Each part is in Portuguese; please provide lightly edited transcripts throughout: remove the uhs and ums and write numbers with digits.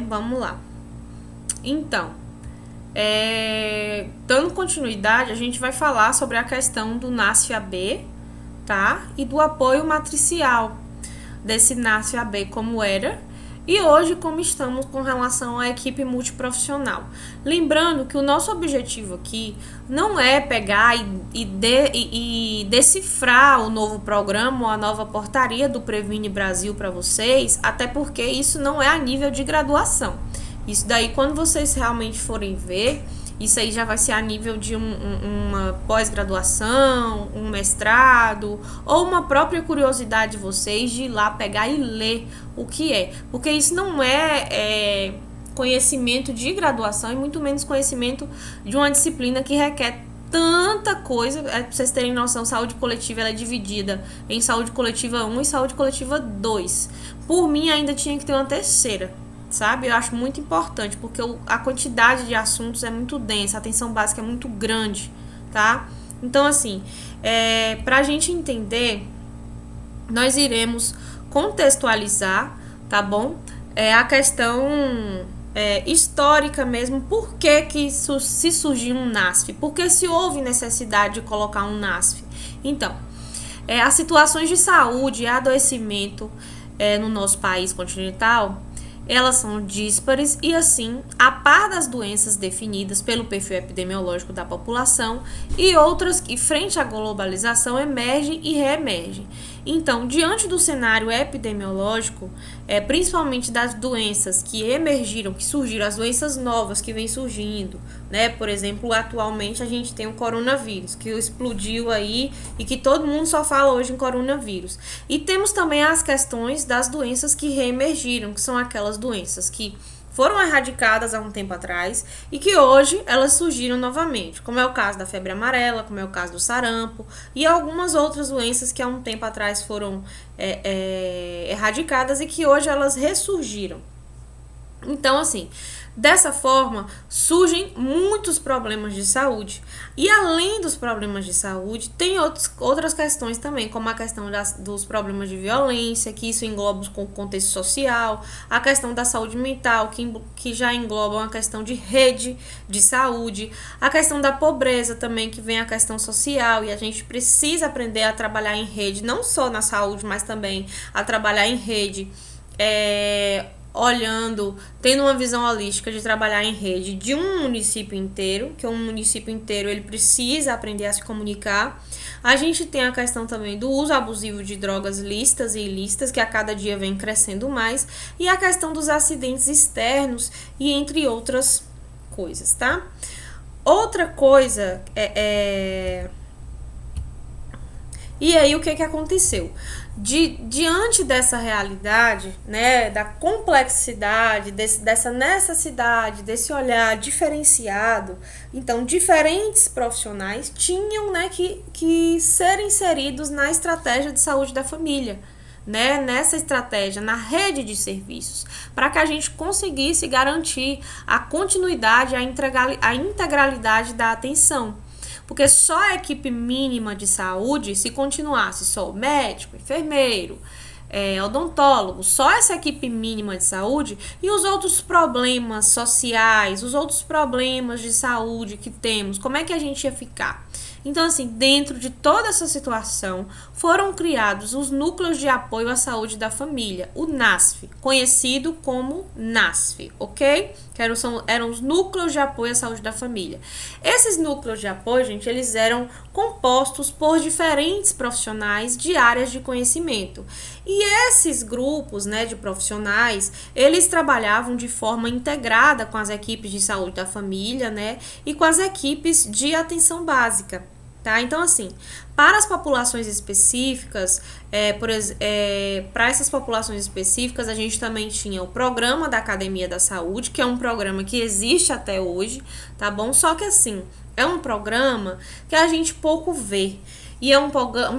Vamos lá. Então, dando continuidade, a gente vai falar sobre a questão do NASF-AB, tá? E do apoio matricial desse NASF-AB como era, e hoje como estamos com relação à equipe multiprofissional. Lembrando que o nosso objetivo aqui não é pegar e decifrar o novo programa ou a nova portaria do Previne Brasil para vocês, até porque isso não é a nível de graduação. Isso daí, quando vocês realmente forem ver, isso aí já vai ser a nível de uma pós-graduação, um mestrado, ou uma própria curiosidade de vocês de ir lá pegar e ler o que é. Porque isso não é conhecimento de graduação e muito menos conhecimento de uma disciplina que requer tanta coisa. Pra vocês terem noção, saúde coletiva ela é dividida em saúde coletiva 1 e saúde coletiva 2. Por mim, ainda tinha que ter uma terceira, sabe? Eu acho muito importante, porque a quantidade de assuntos é muito densa, a atenção básica é muito grande, tá? Então, assim, pra gente entender, nós iremos contextualizar, tá bom? A questão histórica mesmo, por que se surgiu um NASF? Por que se houve necessidade de colocar um NASF? Então, as situações de saúde e adoecimento no nosso país continental, elas são díspares e, assim, a par das doenças definidas pelo perfil epidemiológico da população e outras que, frente à globalização, emergem e reemergem. Então, diante do cenário epidemiológico, principalmente das doenças que emergiram, que surgiram, as doenças novas que vêm surgindo, né? Por exemplo, atualmente a gente tem o coronavírus, que explodiu aí e que todo mundo só fala hoje em coronavírus. E temos também as questões das doenças que reemergiram, que são aquelas doenças que foram erradicadas há um tempo atrás e que hoje elas surgiram novamente, como é o caso da febre amarela, como é o caso do sarampo e algumas outras doenças que há um tempo atrás foram erradicadas e que hoje elas ressurgiram. Então, assim, dessa forma, surgem muitos problemas de saúde. E além dos problemas de saúde, tem outras questões também, como a questão dos problemas de violência, que isso engloba o contexto social, a questão da saúde mental, que já engloba a questão de rede de saúde, a questão da pobreza também, que vem a questão social, e a gente precisa aprender a trabalhar em rede, não só na saúde, mas também a trabalhar em rede, tendo uma visão holística de trabalhar em rede de um município inteiro, que um município inteiro ele precisa aprender a se comunicar. A gente tem a questão também do uso abusivo de drogas lícitas e ilícitas, que a cada dia vem crescendo mais, e a questão dos acidentes externos, e entre outras coisas, tá? Outra coisa E aí, o que aconteceu? Diante dessa realidade, né, da complexidade, dessa necessidade, desse olhar diferenciado, então, diferentes profissionais tinham, né, que ser inseridos na estratégia de saúde da família, né, nessa estratégia, na rede de serviços, para que a gente conseguisse garantir a continuidade, a integralidade da atenção. Porque só a equipe mínima de saúde, se continuasse só o médico, enfermeiro, odontólogo, só essa equipe mínima de saúde e os outros problemas sociais, os outros problemas de saúde que temos, como é que a gente ia ficar? Então, assim, dentro de toda essa situação, foram criados os núcleos de apoio à saúde da família, o NASF, conhecido como NASF, ok? Que eram os núcleos de apoio à saúde da família. Esses núcleos de apoio, gente, eles eram compostos por diferentes profissionais de áreas de conhecimento. E esses grupos, né, de profissionais, eles trabalhavam de forma integrada com as equipes de saúde da família, né, e com as equipes de atenção básica. Tá? Então, assim, para as populações específicas, para essas populações específicas, a gente também tinha o programa da Academia da Saúde, que é um programa que existe até hoje, tá bom? Só que, assim, é um programa que a gente pouco vê. E é um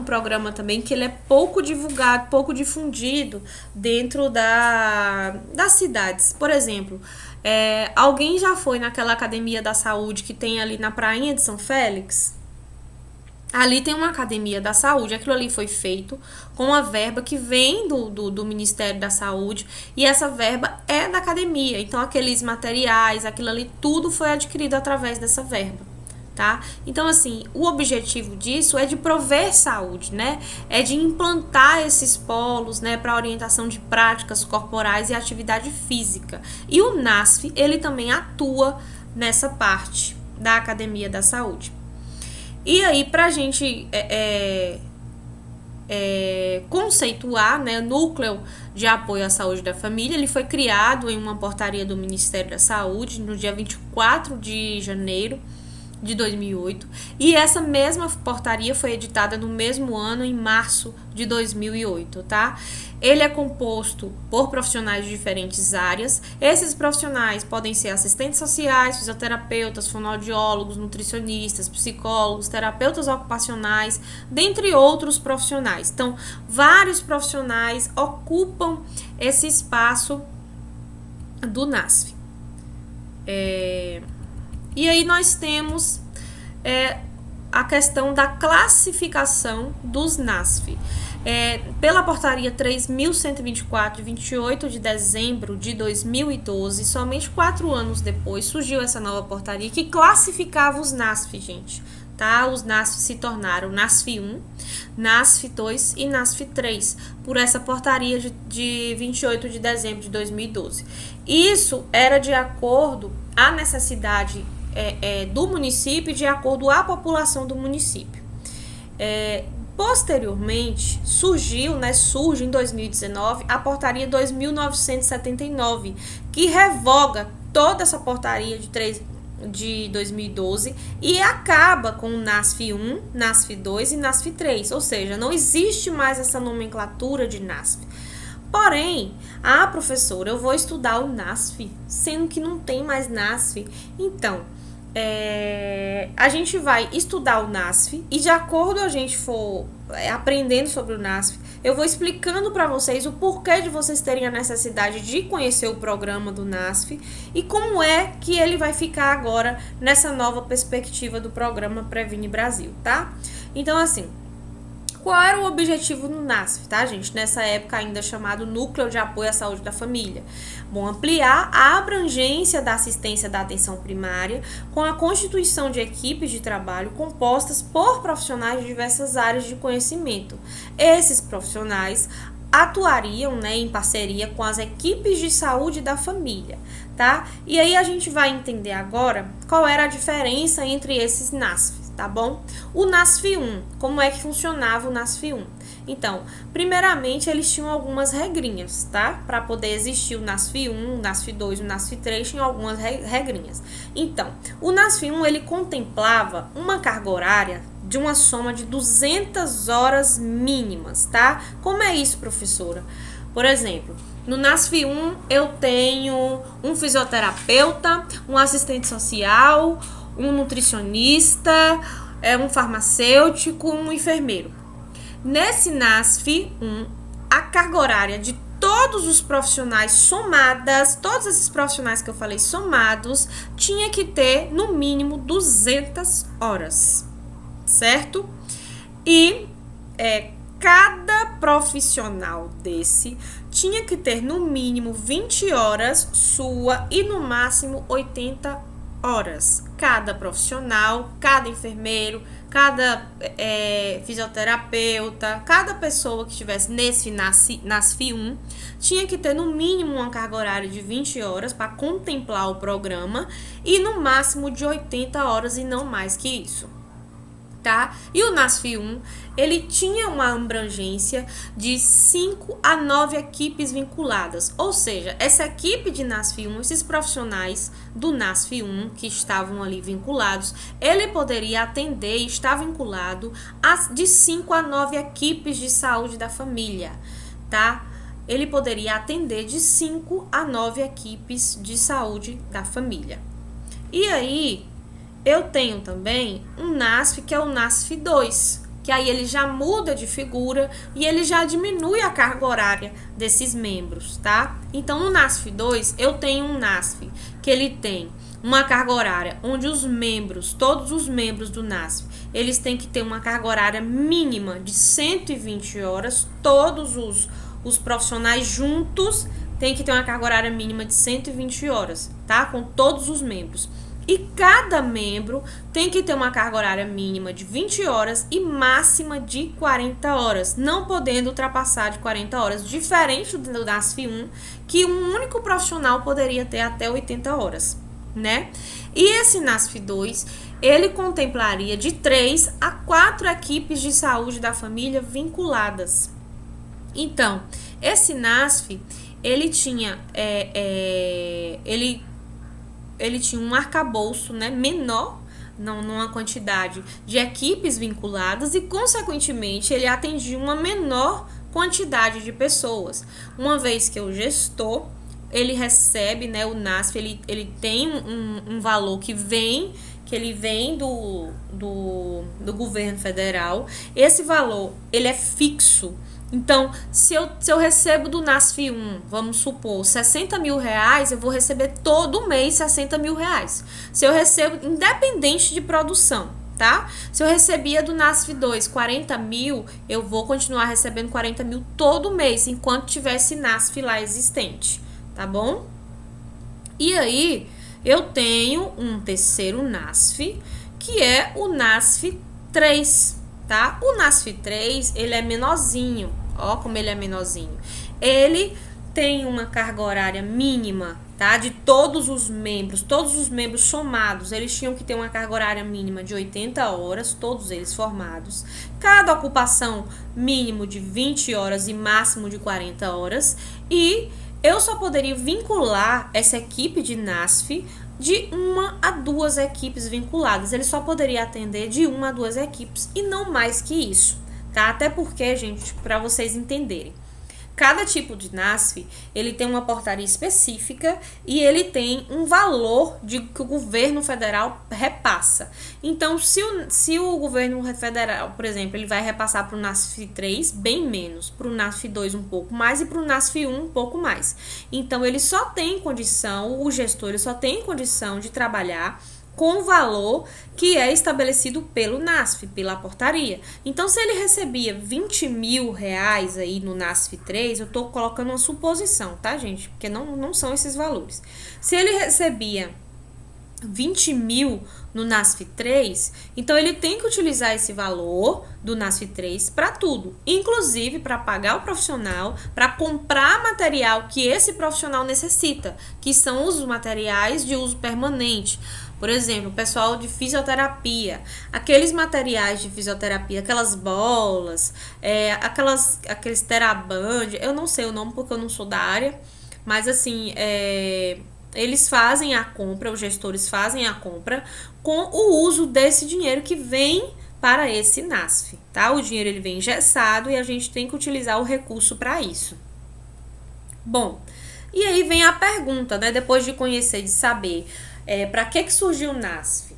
programa também que ele é pouco divulgado, pouco difundido dentro das cidades. Por exemplo, alguém já foi naquela Academia da Saúde que tem ali na Prainha de São Félix? Ali tem uma academia da saúde, aquilo ali foi feito com uma verba que vem do Ministério da Saúde, e essa verba é da academia. Então, aqueles materiais, aquilo ali, tudo foi adquirido através dessa verba, tá? Então, assim, o objetivo disso é de prover saúde, né? É de implantar esses polos, né, para orientação de práticas corporais e atividade física. E o NASF, ele também atua nessa parte da academia da saúde. E aí, para a gente conceituar, né, Núcleo de Apoio à Saúde da Família, ele foi criado em uma portaria do Ministério da Saúde no dia 24 de janeiro de 2008, e essa mesma portaria foi editada no mesmo ano, em março de 2008, tá? Ele é composto por profissionais de diferentes áreas. Esses profissionais podem ser assistentes sociais, fisioterapeutas, fonoaudiólogos, nutricionistas, psicólogos, terapeutas ocupacionais, dentre outros profissionais. Então, vários profissionais ocupam esse espaço do NASF. E aí nós temos a questão da classificação dos NASF. Pela portaria 3.124, de 28 de dezembro de 2012, somente 4 anos depois, surgiu essa nova portaria que classificava os NASF, gente. Tá? Os NASF se tornaram NASF 1, NASF 2 e NASF 3, por essa portaria de 28 de dezembro de 2012. Isso era de acordo à necessidade do município, de acordo à população do município. Posteriormente, surge em 2019 a portaria 2.979, que revoga toda essa portaria de 2012 e acaba com o NASF 1, NASF 2 e NASF 3, ou seja, não existe mais essa nomenclatura de NASF. Porém, professora, eu vou estudar o NASF, sendo que não tem mais NASF. Então, a gente vai estudar o NASF e de acordo a gente for aprendendo sobre o NASF, eu vou explicando para vocês o porquê de vocês terem a necessidade de conhecer o programa do NASF e como é que ele vai ficar agora nessa nova perspectiva do programa Previne Brasil, tá? Então, assim, qual era o objetivo do NASF, tá, gente? Nessa época ainda chamado Núcleo de Apoio à Saúde da Família. Bom, ampliar a abrangência da assistência da atenção primária com a constituição de equipes de trabalho compostas por profissionais de diversas áreas de conhecimento. Esses profissionais atuariam, né, em parceria com as equipes de saúde da família, tá? E aí a gente vai entender agora qual era a diferença entre esses NASFs, tá bom? O NASF 1, como é que funcionava o NASF 1? Então, primeiramente, eles tinham algumas regrinhas, tá? Para poder existir o NASF 1, o NASF 2, o NASF 3, tinham algumas regrinhas. Então, o NASF 1, ele contemplava uma carga horária de uma soma de 200 horas mínimas, tá? Como é isso, professora? Por exemplo, no NASF 1, eu tenho um fisioterapeuta, um assistente social, um nutricionista, um farmacêutico, um enfermeiro. Nesse NASF 1, a carga horária de todos os profissionais somadas, todos esses profissionais que eu falei somados, tinha que ter no mínimo 200 horas, certo? E cada profissional desse tinha que ter no mínimo 20 horas sua e no máximo 80 horas. Cada profissional, cada enfermeiro, cada fisioterapeuta, cada pessoa que estivesse nesse NASF 1 tinha que ter no mínimo uma carga horária de 20 horas para contemplar o programa e no máximo de 80 horas e não mais que isso. Tá? E o NASF 1, ele tinha uma abrangência de 5 a 9 equipes vinculadas, ou seja, essa equipe de NASF 1, esses profissionais do NASF 1 que estavam ali vinculados, ele poderia atender e estar vinculado de 5 a 9 equipes de saúde da família, tá? Ele poderia atender de 5 a 9 equipes de saúde da família. E aí, eu tenho também um NASF que é o NASF 2. que aí ele já muda de figura e ele já diminui a carga horária desses membros, tá? Então, no NASF 2, eu tenho um NASF que ele tem uma carga horária onde os membros, todos os membros do NASF, eles têm que ter uma carga horária mínima de 120 horas, todos os profissionais juntos têm que ter uma carga horária mínima de 120 horas, tá? Com todos os membros. E cada membro tem que ter uma carga horária mínima de 20 horas e máxima de 40 horas, não podendo ultrapassar de 40 horas, diferente do NASF 1, que um único profissional poderia ter até 80 horas, né? E esse NASF 2, ele contemplaria de 3 a 4 equipes de saúde da família vinculadas. Então, esse NASF, ele tinha ele tinha um arcabouço, né, menor, não numa quantidade de equipes vinculadas e, consequentemente, ele atendia uma menor quantidade de pessoas. Uma vez que o gestor, ele recebe, né, o NASF, ele tem um valor que ele vem do governo federal. Esse valor, ele é fixo. Então, se eu recebo do NASF 1, vamos supor, 60 mil reais, eu vou receber todo mês 60 mil reais. Se eu recebo, independente de produção, tá? Se eu recebia do NASF 2 40 mil, eu vou continuar recebendo 40 mil todo mês, enquanto tiver esse NASF lá existente, tá bom? E aí, eu tenho um terceiro NASF, que é o NASF 3, tá? O NASF 3, ele é menorzinho. Ó, como ele é menorzinho. Ele tem uma carga horária mínima, tá? De todos os membros somados, eles tinham que ter uma carga horária mínima de 80 horas, todos eles formados. Cada ocupação mínimo de 20 horas e máximo de 40 horas. E eu só poderia vincular essa equipe de NASF de 1 a 2 equipes vinculadas. Ele só poderia atender de 1 a 2 equipes e não mais que isso. Tá? Até porque, gente, para vocês entenderem, cada tipo de NASF, ele tem uma portaria específica e ele tem um valor que o governo federal repassa. Então, se o governo federal, por exemplo, ele vai repassar para o NASF 3 bem menos, para o NASF 2 um pouco mais e para o NASF 1 um pouco mais. Então, ele só tem condição, o gestor, ele só tem condição de trabalhar com o valor que é estabelecido pelo NASF, pela portaria. Então, se ele recebia 20 mil reais aí no NASF 3, eu estou colocando uma suposição, tá, gente? Porque não são esses valores. Se ele recebia 20 mil no NASF 3, então ele tem que utilizar esse valor do NASF 3 para tudo, inclusive para pagar o profissional, para comprar material que esse profissional necessita, que são os materiais de uso permanente. Por exemplo, o pessoal de fisioterapia, aqueles materiais de fisioterapia, aquelas bolas, aqueles teraband, eu não sei o nome porque eu não sou da área, mas assim, eles fazem a compra, os gestores fazem a compra com o uso desse dinheiro que vem para esse NASF, tá? O dinheiro ele vem engessado e a gente tem que utilizar o recurso para isso. Bom, e aí vem a pergunta, né? Depois de conhecer, de saber para que surgiu o NASF?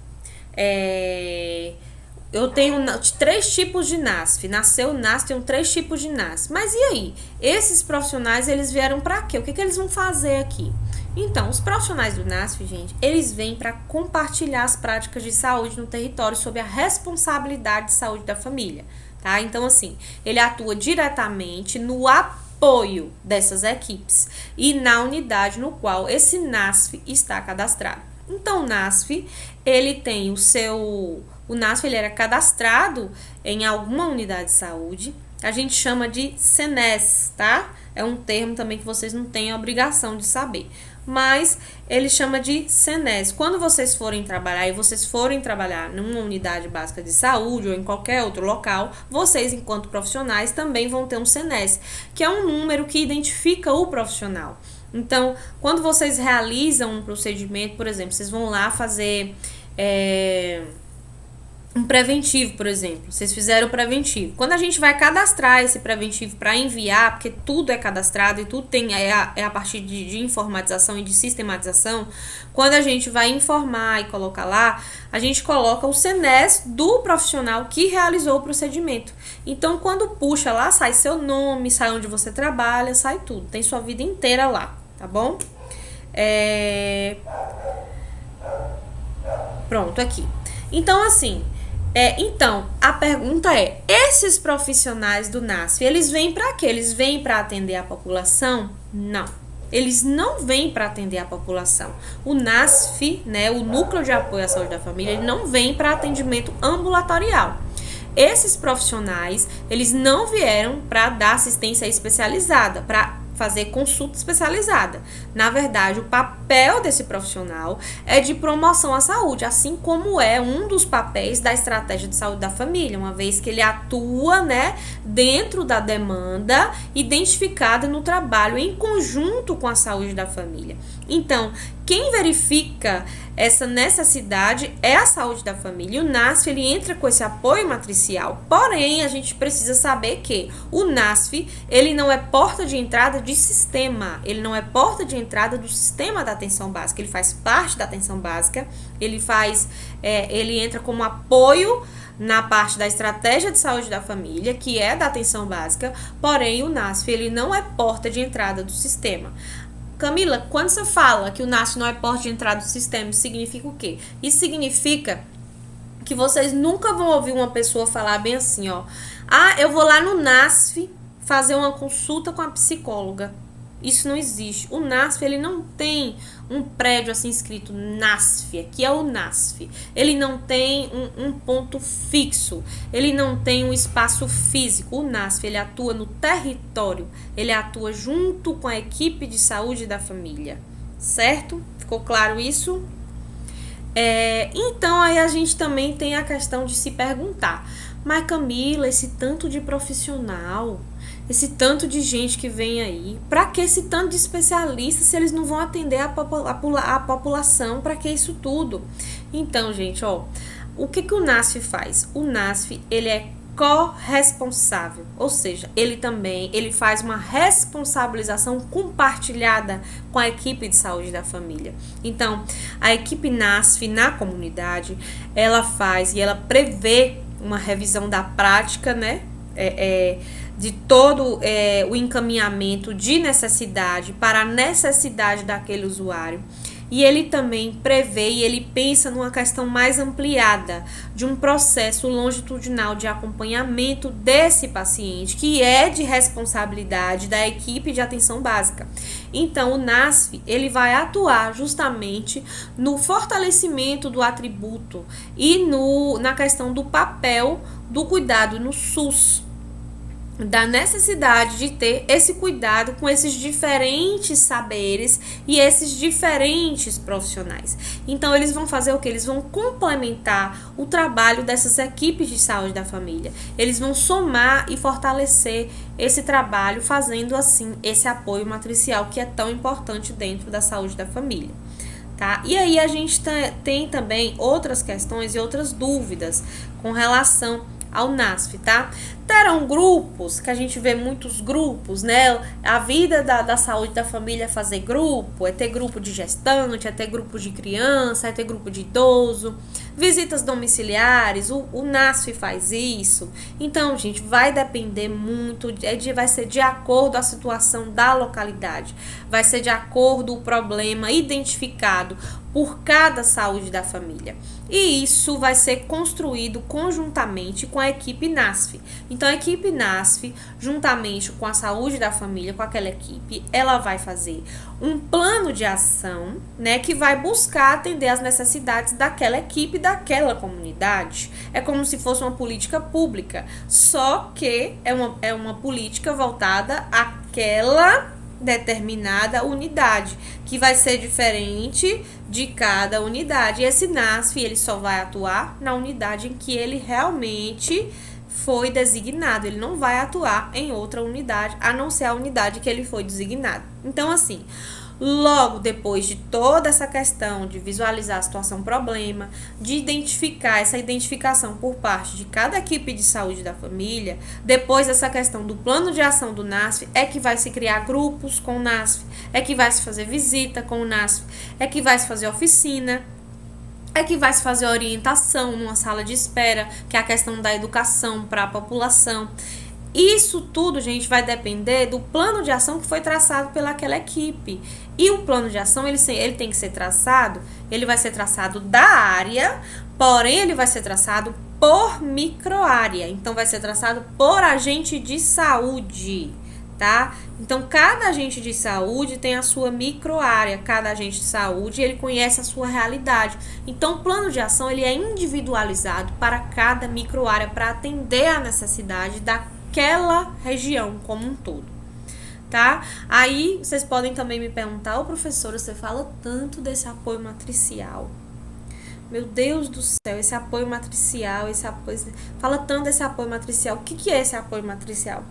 Eu tenho 3 tipos de NASF. Nasceu o NASF, tem 3 tipos de NASF. Mas e aí? Esses profissionais, eles vieram para quê? O que eles vão fazer aqui? Então, os profissionais do NASF, gente, eles vêm para compartilhar as práticas de saúde no território sob a responsabilidade de saúde da família, tá? Então, assim, ele atua diretamente no apoio dessas equipes e na unidade no qual esse NASF está cadastrado. Então, o NASF, ele tem o NASF, ele era cadastrado em alguma unidade de saúde. A gente chama de SENES, tá? É um termo também que vocês não têm a obrigação de saber. Mas ele chama de SENES. Quando vocês forem trabalhar numa unidade básica de saúde ou em qualquer outro local, vocês, enquanto profissionais, também vão ter um SENES, que é um número que identifica o profissional. Então, quando vocês realizam um procedimento, por exemplo, vocês vão lá fazer um preventivo, por exemplo. Vocês fizeram o preventivo. Quando a gente vai cadastrar esse preventivo para enviar, porque tudo é cadastrado e tudo é a partir de informatização e de sistematização, quando a gente vai informar e colocar lá, a gente coloca o CNES do profissional que realizou o procedimento. Então, quando puxa lá, sai seu nome, sai onde você trabalha, sai tudo. Tem sua vida inteira lá, tá bom? Pronto, aqui. Então, assim... Então, a pergunta é, esses profissionais do NASF, eles vêm para quê? Eles vêm para atender a população? Não. Eles não vêm para atender a população. O NASF, né, o Núcleo de Apoio à Saúde da Família, ele não vem para atendimento ambulatorial. Esses profissionais, eles não vieram para dar assistência especializada, para fazer consulta especializada. Na verdade, o papel desse profissional é de promoção à saúde, assim como é um dos papéis da estratégia de saúde da família, uma vez que ele atua, né, dentro da demanda identificada no trabalho em conjunto com a saúde da família. Então, quem verifica essa necessidade é a saúde da família. E o NASF, ele entra com esse apoio matricial. Porém, a gente precisa saber que o NASF, ele não é porta de entrada de sistema. Ele não é porta de entrada do sistema da atenção básica. Ele faz parte da atenção básica. Ele entra como apoio na parte da estratégia de saúde da família, que é da atenção básica. Porém, o NASF, ele não é porta de entrada do sistema. Camila, quando você fala que o NASF não é porta de entrada do sistema, isso significa o quê? Isso significa que vocês nunca vão ouvir uma pessoa falar bem assim, ó. Eu vou lá no NASF fazer uma consulta com a psicóloga. Isso não existe. O NASF, ele não tem um prédio assim escrito NASF, aqui é o NASF. Ele não tem um ponto fixo, ele não tem um espaço físico. O NASF, ele atua no território, ele atua junto com a equipe de saúde da família, certo? Ficou claro isso? Então, aí a gente também tem a questão de se perguntar, mas Camila, esse tanto de profissional, esse tanto de gente que vem aí, para que esse tanto de especialistas se eles não vão atender a população? Para que isso tudo? Então, gente, ó, o que o NASF faz? O NASF, ele é corresponsável, ou seja, ele faz uma responsabilização compartilhada com a equipe de saúde da família. Então, a equipe NASF na comunidade, ela faz e ela prevê uma revisão da prática, né, de todo o encaminhamento de necessidade para a necessidade daquele usuário. E ele também prevê e ele pensa numa questão mais ampliada de um processo longitudinal de acompanhamento desse paciente, que é de responsabilidade da equipe de atenção básica. Então, o NASF, ele vai atuar justamente no fortalecimento do atributo e na questão do papel do cuidado no SUS, da necessidade de ter esse cuidado com esses diferentes saberes e esses diferentes profissionais. Então, eles vão fazer o que? Eles vão complementar o trabalho dessas equipes de saúde da família. Eles vão somar e fortalecer esse trabalho, fazendo assim esse apoio matricial que é tão importante dentro da saúde da família. Tá? E aí a gente tem também outras questões e outras dúvidas com relação ao NASF, tá? Terão grupos, que a gente vê muitos grupos, né? A vida da saúde da família é fazer grupo, é ter grupo de gestante, é ter grupo de criança, é ter grupo de idoso, visitas domiciliares, o NASF faz isso. Então, gente, vai depender muito, vai ser de acordo com a situação da localidade, vai ser de acordo com o problema identificado por cada saúde da família. E isso vai ser construído conjuntamente com a equipe NASF. Então, a equipe NASF, juntamente com a saúde da família, com aquela equipe, ela vai fazer um plano de ação, né, que vai buscar atender as necessidades daquela equipe, daquela comunidade. É como se fosse uma política pública, só que é uma política voltada àquela determinada unidade, que vai ser diferente de cada unidade. E esse NASF, ele só vai atuar na unidade em que ele realmente foi designado. Ele não vai atuar em outra unidade, a não ser a unidade que ele foi designado. Então, assim, Logo, depois de toda essa questão de visualizar a situação problema, de identificar essa identificação por parte de cada equipe de saúde da família, depois dessa questão do plano de ação do NASF, é que vai se criar grupos com o NASF, é que vai se fazer visita com o NASF, é que vai se fazer oficina, é que vai se fazer orientação numa sala de espera, que é a questão da educação para a população. Isso tudo, gente, vai depender do plano de ação que foi traçado pelaquela equipe. E o plano de ação, ele tem que ser traçado, ele vai ser traçado da área, porém ele vai ser traçado por microárea. Então, vai ser traçado por agente de saúde, tá? Então, cada agente de saúde tem a sua microárea, cada agente de saúde, ele conhece a sua realidade. Então, o plano de ação, ele é individualizado para cada microárea, para atender a necessidade daquela região como um todo, tá? Aí, vocês podem também me perguntar, professora, você fala tanto desse apoio matricial. Meu Deus do céu, esse apoio matricial, fala tanto desse apoio matricial. O que é esse apoio matricial?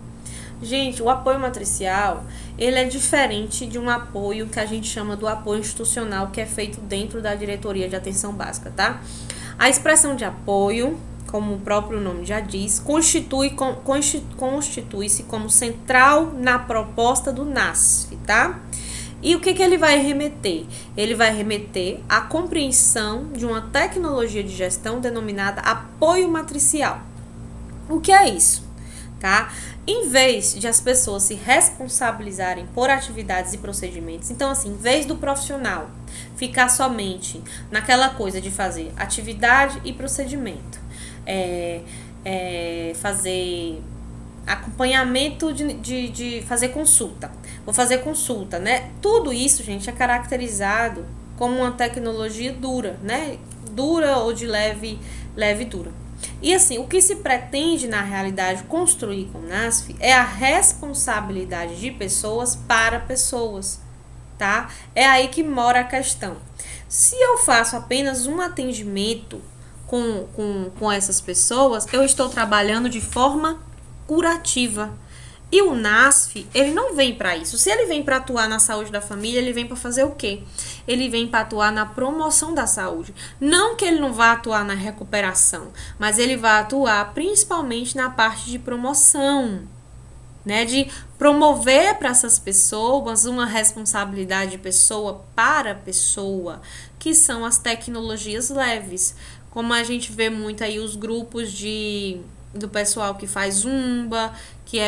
Gente, o apoio matricial, ele é diferente de um apoio que a gente chama do apoio institucional, que é feito dentro da diretoria de atenção básica, tá? A expressão de apoio, como o próprio nome já diz, constitui-se como central na proposta do NASF, tá? E o que ele vai remeter? Ele vai remeter à compreensão de uma tecnologia de gestão denominada apoio matricial. O que é isso? Tá? Em vez de as pessoas se responsabilizarem por atividades e procedimentos, então assim, em vez do profissional ficar somente naquela coisa de fazer atividade e procedimento, fazer acompanhamento de fazer consulta, vou fazer consulta, né? Tudo isso, gente, é caracterizado como uma tecnologia dura, né? Dura ou de leve dura. E assim, o que se pretende na realidade construir com o NASF é a responsabilidade de pessoas para pessoas, tá? É aí que mora a questão. Se eu faço apenas um atendimento com essas pessoas, eu estou trabalhando de forma curativa. E o NASF, ele não vem para isso. Se ele vem para atuar na saúde da família, ele vem para fazer o quê? Ele vem para atuar na promoção da saúde. Não que ele não vá atuar na recuperação, mas ele vai atuar principalmente na parte de promoção, né? De promover para essas pessoas uma responsabilidade de pessoa para pessoa, que são as tecnologias leves. Como a gente vê muito aí os grupos do pessoal que faz zumba, que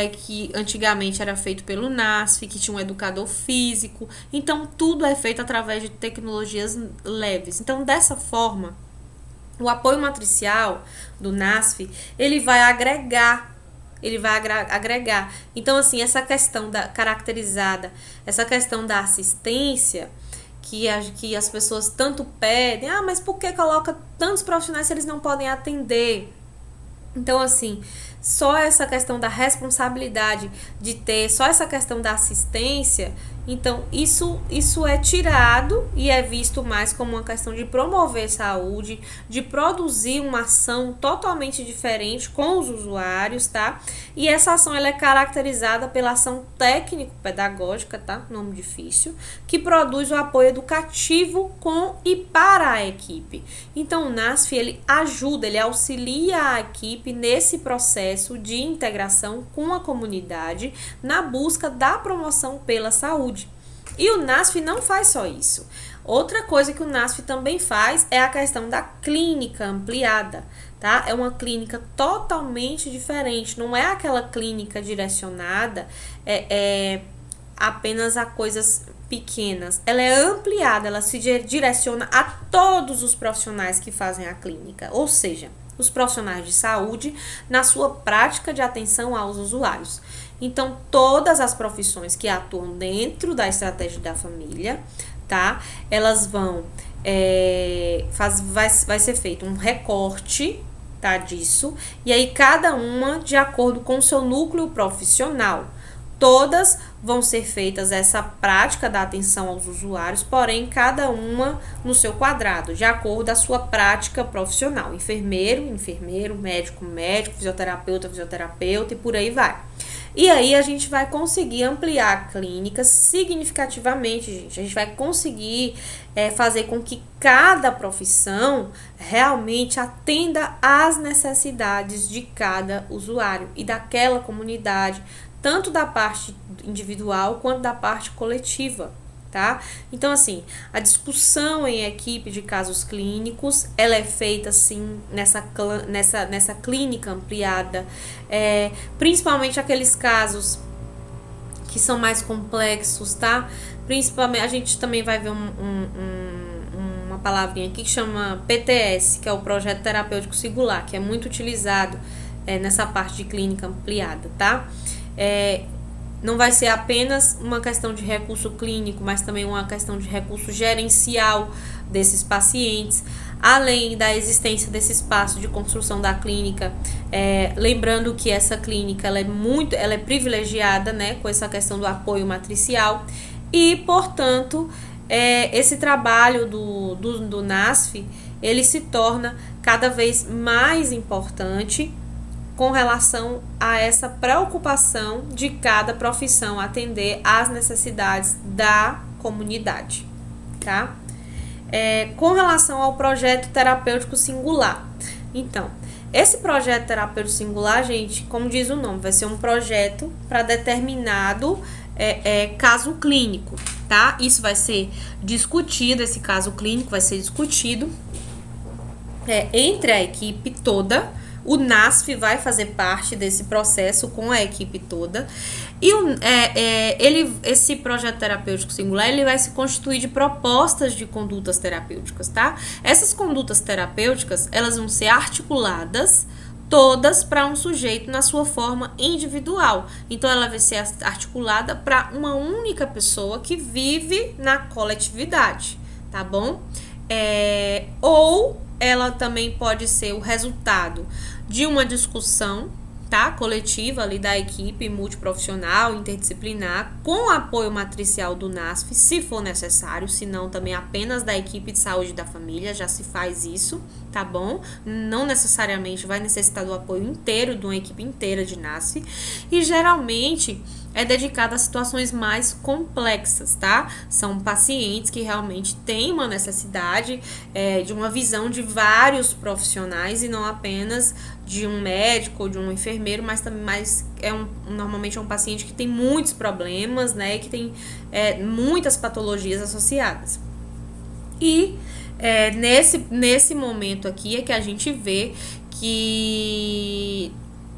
antigamente era feito pelo NASF, que tinha um educador físico. Então, tudo é feito através de tecnologias leves. Então, dessa forma, o apoio matricial do NASF, ele vai agregar. Então, assim, essa questão caracterizada, essa questão da assistência, que as pessoas tanto pedem, mas por que coloca tantos profissionais se eles não podem atender? Então, assim, só essa questão da responsabilidade de ter, só essa questão da assistência, então isso é tirado e é visto mais como uma questão de promover saúde, de produzir uma ação totalmente diferente com os usuários, tá? E essa ação, ela é caracterizada pela ação técnico-pedagógica, tá? Nome difícil, que produz o apoio educativo com e para a equipe. Então, o NASF, ele ajuda, ele auxilia a equipe nesse processo de integração com a comunidade na busca da promoção pela saúde. E o NASF não faz só isso. Outra coisa que o NASF também faz é a questão da clínica ampliada, tá? É uma clínica totalmente diferente, não é aquela clínica direcionada apenas a coisas pequenas. Ela é ampliada, ela se direciona a todos os profissionais que fazem a clínica, ou seja, os profissionais de saúde na sua prática de atenção aos usuários. Então, todas as profissões que atuam dentro da estratégia da família, tá? Elas vão, vai ser feito um recorte, tá, disso, e aí cada uma de acordo com o seu núcleo profissional. Todas vão ser feitas essa prática da atenção aos usuários, porém cada uma no seu quadrado, de acordo com a sua prática profissional. Enfermeiro, médico, fisioterapeuta e por aí vai. E aí a gente vai conseguir ampliar a clínica significativamente, gente. A gente vai conseguir fazer com que cada profissão realmente atenda às necessidades de cada usuário e daquela comunidade, tanto da parte individual quanto da parte coletiva. Tá? Então, assim, a discussão em equipe de casos clínicos, ela é feita, assim, nessa clínica ampliada, principalmente aqueles casos que são mais complexos, tá? Principalmente, a gente também vai ver uma palavrinha aqui que chama PTS, que é o Projeto Terapêutico Singular, que é muito utilizado nessa parte de clínica ampliada, tá? Não vai ser apenas uma questão de recurso clínico, mas também uma questão de recurso gerencial desses pacientes, além da existência desse espaço de construção da clínica. Lembrando que essa clínica ela é privilegiada, né, com essa questão do apoio matricial e, portanto, esse trabalho do NASF, ele se torna cada vez mais importante com relação a essa preocupação de cada profissão atender às necessidades da comunidade, tá? Com relação ao projeto terapêutico singular. Então, esse projeto terapêutico singular, gente, como diz o nome, vai ser um projeto para determinado caso clínico, tá? Isso vai ser discutido, esse caso clínico vai ser discutido entre a equipe toda. O NASF vai fazer parte desse processo com a equipe toda. E esse projeto terapêutico singular, ele vai se constituir de propostas de condutas terapêuticas, tá? Essas condutas terapêuticas, elas vão ser articuladas todas para um sujeito na sua forma individual. Então, ela vai ser articulada para uma única pessoa que vive na coletividade, tá bom? Ou ela também pode ser o resultado de uma discussão, tá, coletiva ali da equipe multiprofissional, interdisciplinar, com apoio matricial do NASF, se for necessário, se não também apenas da equipe de saúde da família, já se faz isso, tá bom? Não necessariamente vai necessitar do apoio inteiro, de uma equipe inteira de NASF, e geralmente é dedicado a situações mais complexas, tá? São pacientes que realmente têm uma necessidade de uma visão de vários profissionais e não apenas de um médico ou de um enfermeiro, mas também normalmente é um paciente que tem muitos problemas, né? Que tem muitas patologias associadas. E nesse momento aqui é que a gente vê que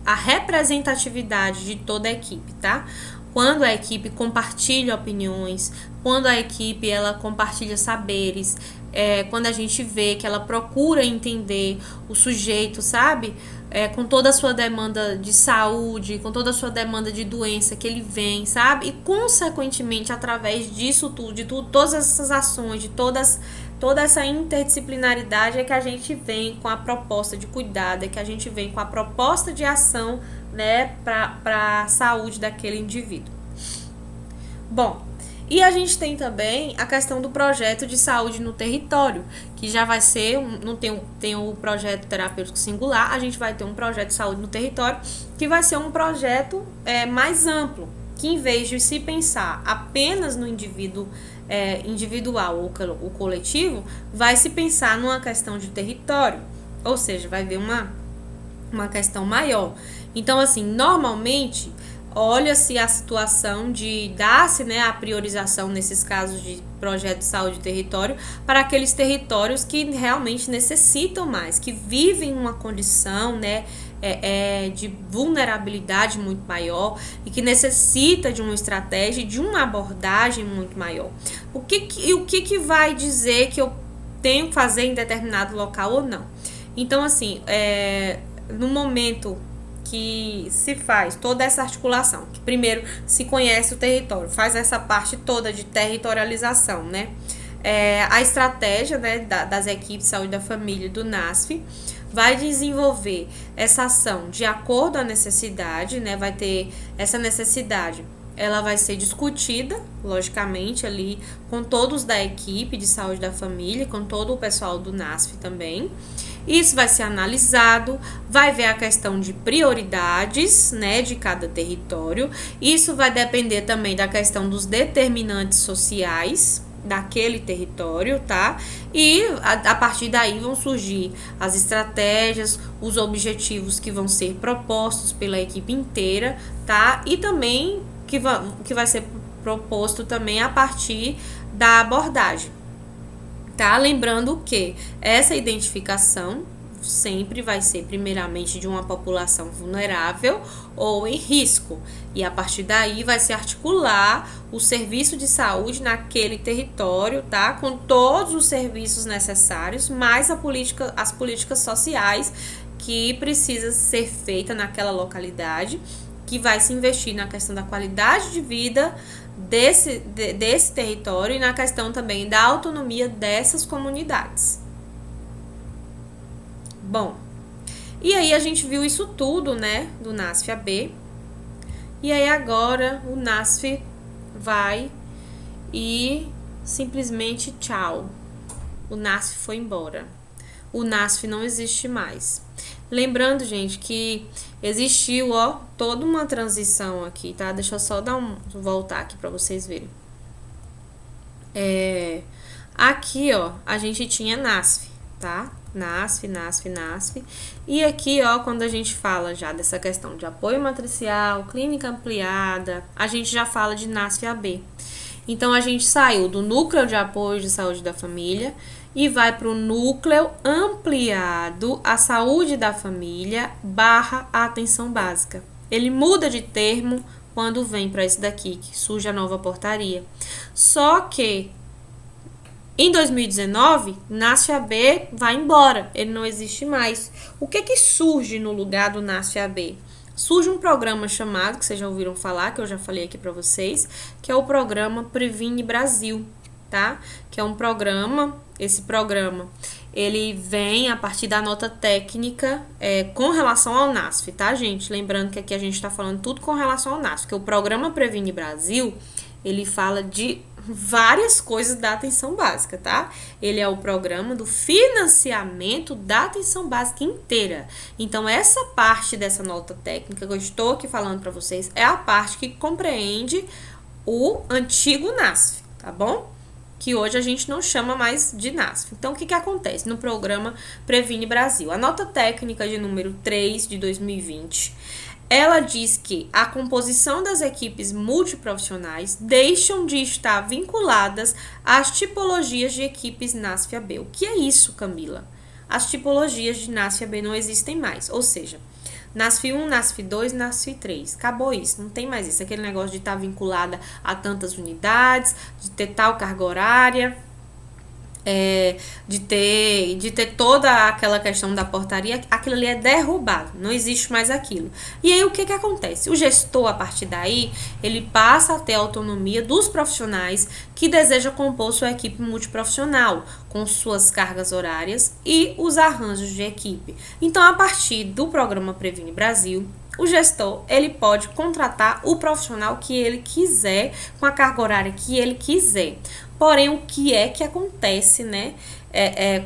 a representatividade de toda a equipe, tá? Quando a equipe compartilha opiniões, quando a equipe ela compartilha saberes, quando a gente vê que ela procura entender o sujeito, sabe? Com toda a sua demanda de saúde, com toda a sua demanda de doença que ele vem, sabe? E, consequentemente, através disso tudo, de todas essas ações, de toda essa interdisciplinaridade é que a gente vem com a proposta de cuidado, é que a gente vem com a proposta de ação, né, para a saúde daquele indivíduo. Bom, e a gente tem também a questão do projeto de saúde no território, que já vai ser, tem o projeto terapêutico singular, a gente vai ter um projeto de saúde no território, que vai ser um projeto mais amplo, que em vez de se pensar apenas no indivíduo individual ou o coletivo, vai se pensar numa questão de território, ou seja, vai ver uma questão maior. Então, assim, normalmente, olha-se a situação de dar-se, né, a priorização nesses casos de projeto de saúde de território para aqueles territórios que realmente necessitam mais, que vivem uma condição, né, de vulnerabilidade muito maior e que necessita de uma estratégia, de uma abordagem muito maior. O que vai dizer que eu tenho que fazer em determinado local ou não? Então, assim, no momento que se faz toda essa articulação, que primeiro se conhece o território, faz essa parte toda de territorialização, né? A estratégia, né, das equipes de saúde da família do NASF vai desenvolver essa ação de acordo à necessidade, né? Vai ter essa necessidade ela vai ser discutida, logicamente, ali com todos da equipe de saúde da família, com todo o pessoal do NASF também. Isso vai ser analisado, vai ver a questão de prioridades, né, de cada território. Isso vai depender também da questão dos determinantes sociais daquele território, tá? E a partir daí vão surgir as estratégias, os objetivos que vão ser propostos pela equipe inteira, tá? E também que vai ser proposto também a partir da abordagem, tá? Lembrando que essa identificação sempre vai ser primeiramente de uma população vulnerável ou em risco, e a partir daí vai se articular o serviço de saúde naquele território, tá? Com todos os serviços necessários, mais as políticas sociais que precisa ser feita naquela localidade, que vai se investir na questão da qualidade de vida desse território e na questão também da autonomia dessas comunidades. Bom, e aí a gente viu isso tudo, né, do NASF-AB. E aí agora o NASF vai e simplesmente tchau. O NASF foi embora. O NASF não existe mais. Lembrando, gente, que existiu, toda uma transição aqui, tá? Deixa eu só voltar aqui para vocês verem. Aqui, a gente tinha NASF, tá? NASF. E aqui, quando a gente fala já dessa questão de apoio matricial, clínica ampliada, a gente já fala de NASF-AB. Então, a gente saiu do núcleo de apoio de saúde da família e vai para o núcleo ampliado, a saúde da família / atenção básica. Ele muda de termo quando vem para esse daqui, que surge a nova portaria. Só que em 2019, NASF-AB vai embora, ele não existe mais. O que surge no lugar do NASF-AB? Surge um programa chamado, que vocês já ouviram falar, que eu já falei aqui para vocês, que é o programa Previne Brasil, tá? Que é um programa, esse programa, ele vem a partir da nota técnica com relação ao NASF, tá, gente? Lembrando que aqui a gente está falando tudo com relação ao NASF, que o programa Previne Brasil, ele fala de várias coisas da atenção básica, tá? Ele é o programa do financiamento da atenção básica inteira. Então, essa parte dessa nota técnica que eu estou aqui falando para vocês é a parte que compreende o antigo NASF, tá bom? Que hoje a gente não chama mais de NASF. Então, o que acontece no programa Previne Brasil? A nota técnica de número 3 de 2020, ela diz que a composição das equipes multiprofissionais deixam de estar vinculadas às tipologias de equipes NASF-AB. O que é isso, Camila? As tipologias de NASF-AB não existem mais, ou seja, NASF-1, NASF-2, NASF-3. Acabou isso, não tem mais isso. Aquele negócio de estar vinculada a tantas unidades, de ter tal carga horária, de ter toda aquela questão da portaria, aquilo ali é derrubado, não existe mais aquilo. E aí o que acontece? O gestor, a partir daí, ele passa a ter a autonomia dos profissionais que desejam compor sua equipe multiprofissional, com suas cargas horárias e os arranjos de equipe. Então, a partir do programa Previne Brasil, o gestor, ele pode contratar o profissional que ele quiser, com a carga horária que ele quiser. Porém, o que é que acontece, né,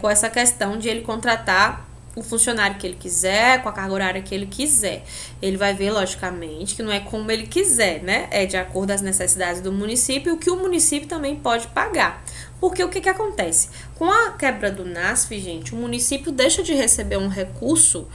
com essa questão de ele contratar o funcionário que ele quiser, com a carga horária que ele quiser? Ele vai ver, logicamente, que não é como ele quiser, né? É de acordo às necessidades do município, o que o município também pode pagar. Porque o que acontece? Com a quebra do NASF, gente, o município deixa de receber um recurso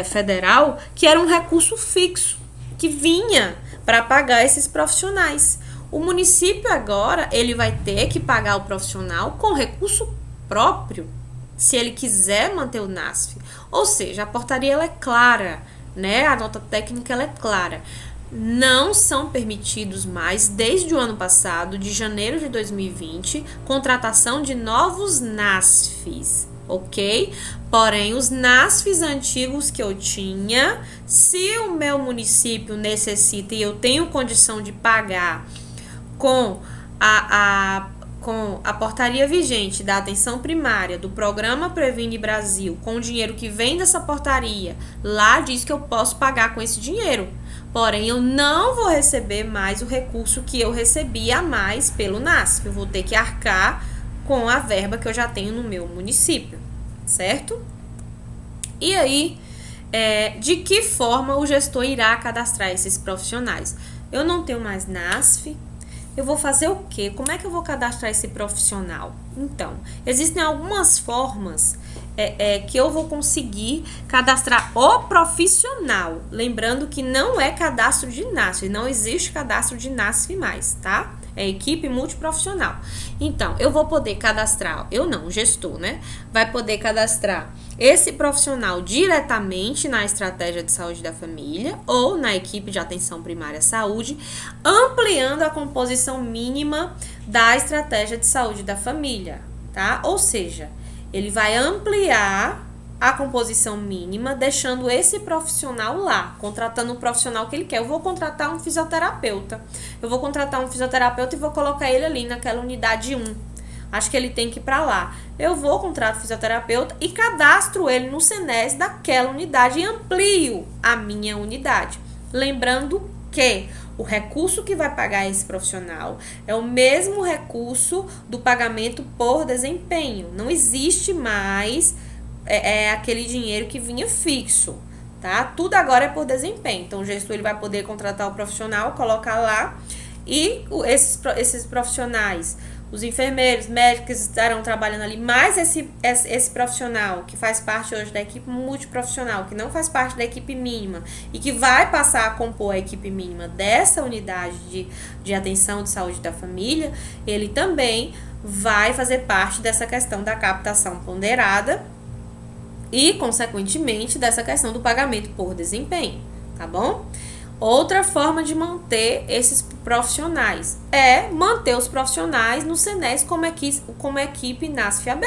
federal, que era um recurso fixo, que vinha para pagar esses profissionais. O município agora, ele vai ter que pagar o profissional com recurso próprio, se ele quiser manter o NASF. Ou seja, a portaria ela é clara, né? A nota técnica ela é clara. Não são permitidos mais, desde o ano passado, de janeiro de 2020, contratação de novos NASFs, ok? Porém, os NASFs antigos que eu tinha, se o meu município necessita e eu tenho condição de pagar com a portaria vigente da atenção primária do programa Previne Brasil, com o dinheiro que vem dessa portaria, lá diz que eu posso pagar com esse dinheiro. Porém, eu não vou receber mais o recurso que eu recebi a mais pelo NASF. Eu vou ter que arcar com a verba que eu já tenho no meu município, certo? E aí, de que forma o gestor irá cadastrar esses profissionais? Eu não tenho mais NASF. Eu vou fazer o quê? Como é que eu vou cadastrar esse profissional? Então, existem algumas formas que eu vou conseguir cadastrar o profissional. Lembrando que não é cadastro de NASF, não existe cadastro de NASF mais, tá? É equipe multiprofissional. Então, eu vou poder cadastrar, eu não, o gestor, né? Vai poder cadastrar esse profissional diretamente na estratégia de saúde da família ou na equipe de atenção primária à saúde, ampliando a composição mínima da estratégia de saúde da família, tá? Ou seja, ele vai ampliar a composição mínima, deixando esse profissional lá, contratando o profissional que ele quer. Eu vou contratar um fisioterapeuta. Eu vou contratar um fisioterapeuta e vou colocar ele ali naquela unidade 1. Acho que ele tem que ir para lá. Eu vou contratar o fisioterapeuta e cadastro ele no SENES daquela unidade e amplio a minha unidade. Lembrando que o recurso que vai pagar esse profissional é o mesmo recurso do pagamento por desempenho. Não existe mais aquele dinheiro que vinha fixo, tá? Tudo agora é por desempenho. Então, o gestor ele vai poder contratar o profissional, colocar lá e esses profissionais, os enfermeiros, médicos estarão trabalhando ali, mais esse profissional que faz parte hoje da equipe multiprofissional, que não faz parte da equipe mínima e que vai passar a compor a equipe mínima dessa unidade de atenção de saúde da família, ele também vai fazer parte dessa questão da captação ponderada e, consequentemente, dessa questão do pagamento por desempenho, tá bom? Outra forma de manter esses profissionais é manter os profissionais no SENES como equipe NASF-AB.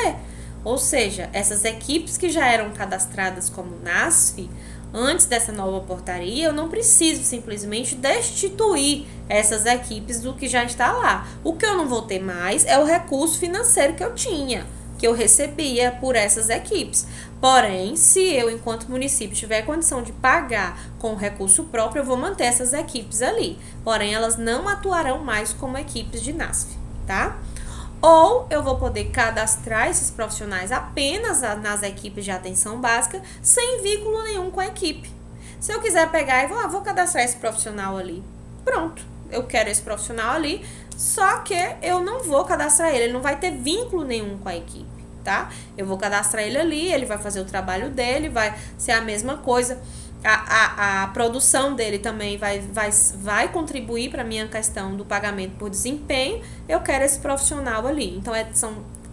Ou seja, essas equipes que já eram cadastradas como NASF, antes dessa nova portaria, eu não preciso simplesmente destituir essas equipes do que já está lá. O que eu não vou ter mais é o recurso financeiro que eu tinha, que eu recebia por essas equipes. Porém, se eu, enquanto município, tiver condição de pagar com recurso próprio, eu vou manter essas equipes ali. Porém, elas não atuarão mais como equipes de NASF, tá? Ou eu vou poder cadastrar esses profissionais apenas nas equipes de atenção básica, sem vínculo nenhum com a equipe. Se eu quiser pegar e vou cadastrar esse profissional ali. Pronto, eu quero esse profissional ali, só que eu não vou cadastrar ele não vai ter vínculo nenhum com a equipe, tá? Eu vou cadastrar ele ali, ele vai fazer o trabalho dele, vai ser a mesma coisa. A produção dele também vai contribuir para a minha questão do pagamento por desempenho. Eu quero esse profissional ali. Então,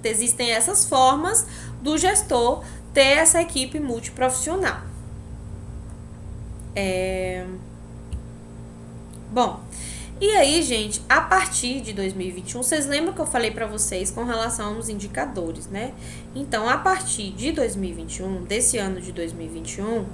existem essas formas do gestor ter essa equipe multiprofissional. Bom, e aí, gente, a partir de 2021, vocês lembram que eu falei para vocês com relação aos indicadores, né? Então, a partir de 2021, desse ano de 2021,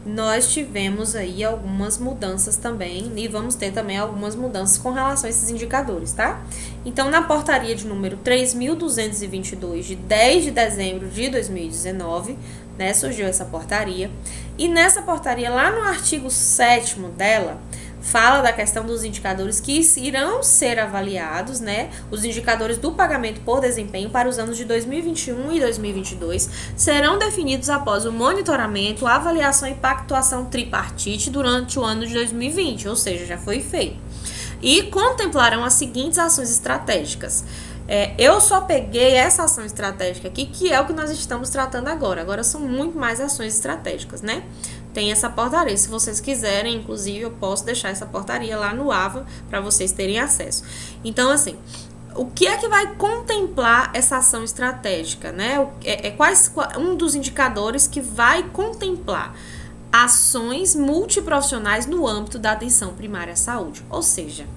nós tivemos aí algumas mudanças também, e vamos ter também algumas mudanças com relação a esses indicadores, tá? Então, na portaria de número 3.222, de 10 de dezembro de 2019, né, surgiu essa portaria, e nessa portaria, lá no artigo 7º dela, fala da questão dos indicadores que irão ser avaliados, né? Os indicadores do pagamento por desempenho para os anos de 2021 e 2022 serão definidos após o monitoramento, avaliação e pactuação tripartite durante o ano de 2020, ou seja, já foi feito. E contemplarão as seguintes ações estratégicas. Eu só peguei essa ação estratégica aqui, que é o que nós estamos tratando agora. Agora são muito mais ações estratégicas, né? Tem essa portaria. Se vocês quiserem, inclusive, eu posso deixar essa portaria lá no AVA para vocês terem acesso. Então, assim, o que é que vai contemplar essa ação estratégica, né? Um dos indicadores que vai contemplar ações multiprofissionais no âmbito da atenção primária à saúde. Ou seja,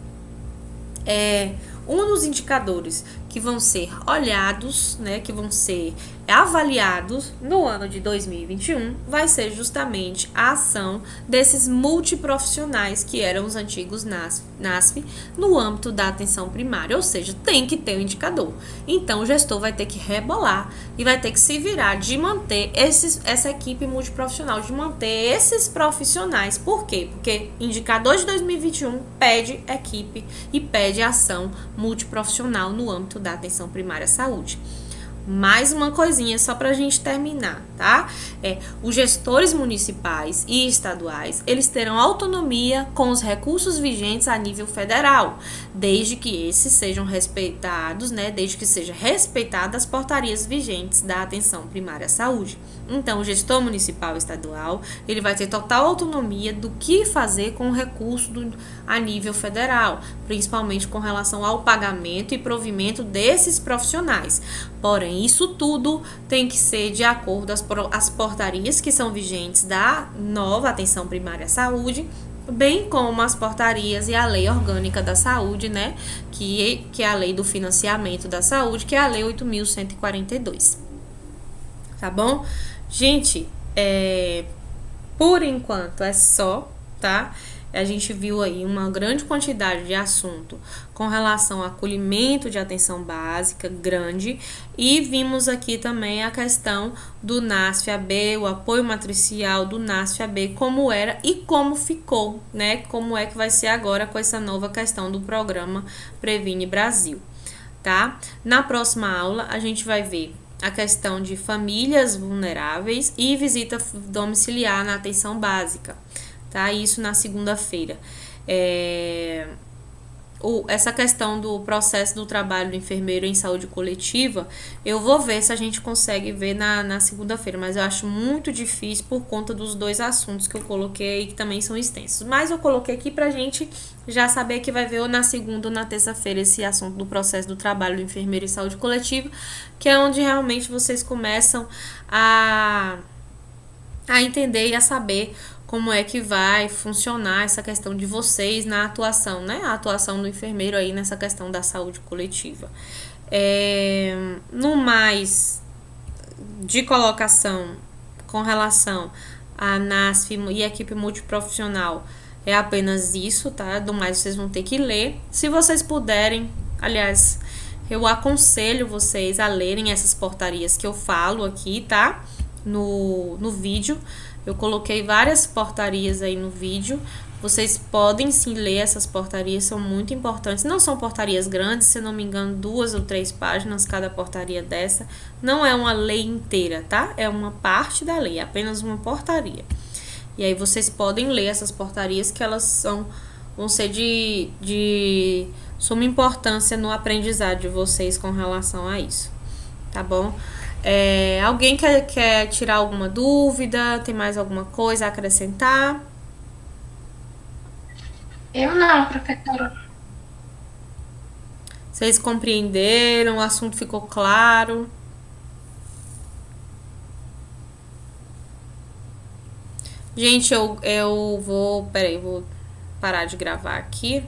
um dos indicadores que vão ser olhados, né, que vão ser avaliados no ano de 2021, vai ser justamente a ação desses multiprofissionais que eram os antigos NASF no âmbito da atenção primária, ou seja, tem que ter um indicador. Então o gestor vai ter que rebolar e vai ter que se virar de manter essa equipe multiprofissional, de manter esses profissionais. Por quê? Porque indicador de 2021 pede equipe e pede ação multiprofissional no âmbito da atenção primária à saúde. Mais uma coisinha só para a gente terminar, tá? Os gestores municipais e estaduais, eles terão autonomia com os recursos vigentes a nível federal, desde que esses sejam respeitados, né? Desde que sejam respeitadas as portarias vigentes da atenção primária à saúde. Então, o gestor municipal e estadual, ele vai ter total autonomia do que fazer com o recurso a nível federal, principalmente com relação ao pagamento e provimento desses profissionais. Porém, isso tudo tem que ser de acordo às portarias que são vigentes da nova atenção primária à saúde, bem como as portarias e a lei orgânica da saúde, né, que é a lei do financiamento da saúde, que é a lei 8.142. Tá bom? Gente, por enquanto é só, tá? A gente viu aí uma grande quantidade de assunto com relação ao acolhimento de atenção básica grande, e vimos aqui também a questão do NASF-AB, o apoio matricial do NASF-AB, como era e como ficou, né? Como é que vai ser agora com essa nova questão do programa Previne Brasil, tá? Na próxima aula a gente vai ver a questão de famílias vulneráveis e visita domiciliar na atenção básica, tá? Isso na segunda-feira. Essa questão do processo do trabalho do enfermeiro em saúde coletiva, eu vou ver se a gente consegue ver na segunda-feira, mas eu acho muito difícil por conta dos dois assuntos que eu coloquei, que também são extensos. Mas eu coloquei aqui pra gente já saber que vai ver ou na segunda ou na terça-feira esse assunto do processo do trabalho do enfermeiro em saúde coletiva, que é onde realmente vocês começam a entender e a saber como é que vai funcionar essa questão de vocês na atuação, né? A atuação do enfermeiro aí nessa questão da saúde coletiva. No mais, de colocação com relação a NASF e equipe multiprofissional, é apenas isso, tá? Do mais vocês vão ter que ler. Se vocês puderem, aliás, eu aconselho vocês a lerem essas portarias que eu falo aqui, tá? No vídeo. Eu coloquei várias portarias aí no vídeo. Vocês podem sim ler essas portarias, são muito importantes. Não são portarias grandes, se não me engano, 2 ou 3 páginas cada portaria dessa. Não é uma lei inteira, tá? É uma parte da lei, apenas uma portaria. E aí vocês podem ler essas portarias, que elas vão ser de suma importância no aprendizado de vocês com relação a isso, tá bom? Alguém quer tirar alguma dúvida? Tem mais alguma coisa a acrescentar? Eu não, professora. Vocês compreenderam? O assunto ficou claro? Gente, eu vou... Peraí, vou parar de gravar aqui.